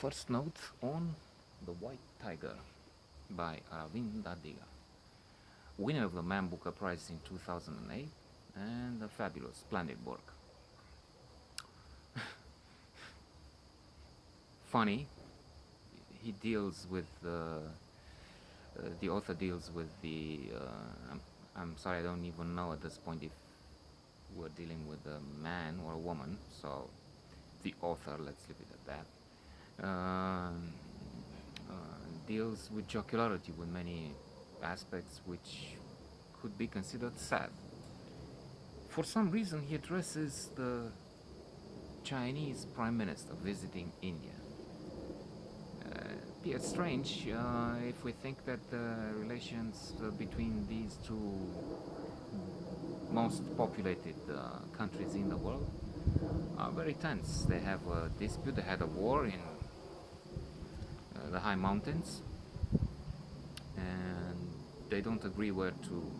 First note on The White Tiger by Aravind Adiga, winner of the Man Booker Prize in 2008, and a fabulous, splendid work. Funny, he deals with the author deals with I'm sorry, I don't even know at this point if we're dealing with a man or a woman, so the author, let's leave it at that, deals with jocularity with many aspects which could be considered sad. For some reason, he addresses the Chinese Prime Minister visiting India. It's strange if we think that the relations between these two most populated countries in the world are very tense. They have a dispute, they had a war in the high mountains, and they don't agree where to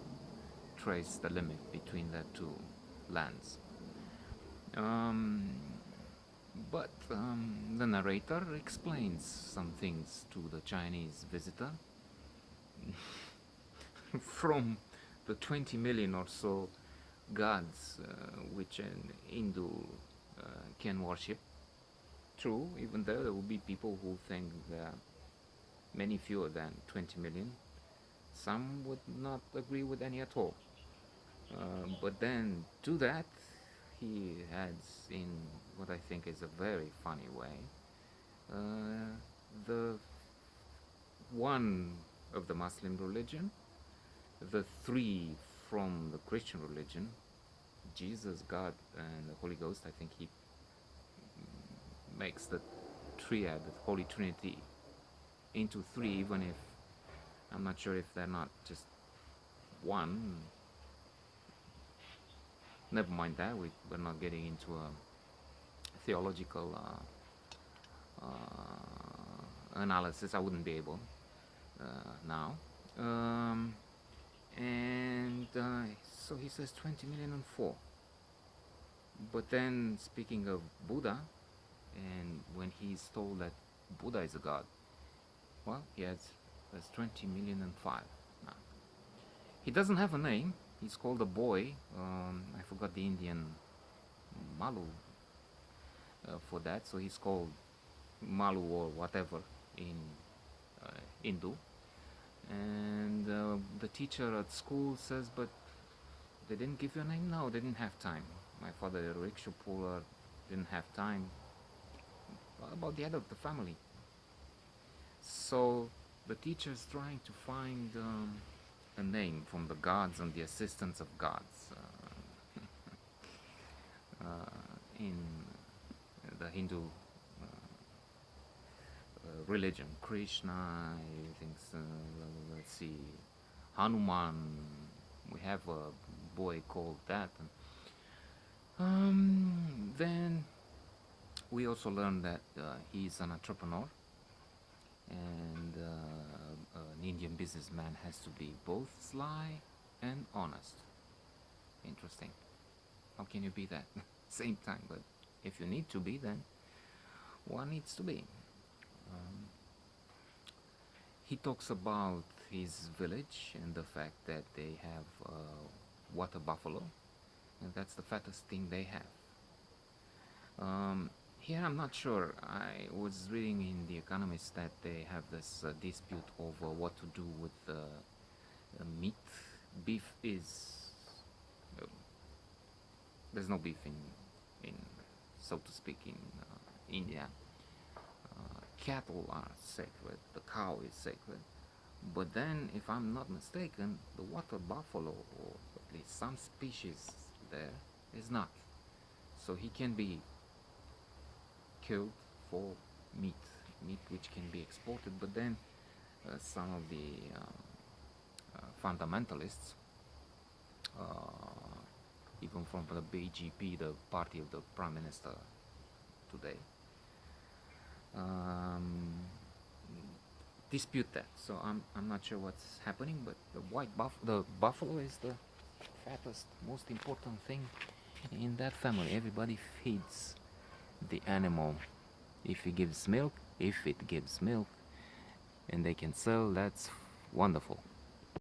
trace the limit between the two lands. But the narrator explains some things to the Chinese visitor. From the 20 million or so gods which an Hindu can worship. True, even there will be people who think there are many fewer than 20 million. Some would not agree with any at all. But then to that, he adds in what I think is a very funny way the one of the Muslim religion, the three from the Christian religion, Jesus, God, and the Holy Ghost. I think he makes the triad, the Holy Trinity, into three, even if I'm not sure if they're not just one. Never mind that, we're not getting into a theological analysis. I wouldn't be able now. So he says 20 million and 4. But then, speaking of Buddha, and when he's told that Buddha is a god, well, he has 20 million and 5 now. He doesn't have a name. He's called a boy. I forgot the Indian Malu for that, so he's called Malu or whatever in Hindu. And the teacher at school says, but they didn't give you a name? No, they didn't have time. My father, a rickshaw puller, didn't have time. What about the head of the family? So the teacher is trying to find a name from the gods and the assistants of gods in the Hindu religion. Krishna, let's see, Hanuman. We have a boy called that. Then we also learned that he's an entrepreneur, and an Indian businessman has to be both sly and honest. Interesting. How can you be that same time? But if you need to be, then one needs to be. He talks about his village and the fact that they have water buffalo, and that's the fattest thing they have. Here I'm not sure. I was reading in The Economist that they have this dispute over what to do with meat. Beef is there's no beef in so to speak in India. Cattle are sacred. The cow is sacred. But then, if I'm not mistaken, the water buffalo, or at least some species there, is not. So he can be killed for meat which can be exported. But then some of the fundamentalists, even from the BJP, the party of the Prime Minister today, dispute that. So I'm not sure what's happening, but the buffalo is the fattest, most important thing in that family. Everybody feeds the animal. If he gives milk, if it gives milk and they can sell, that's wonderful.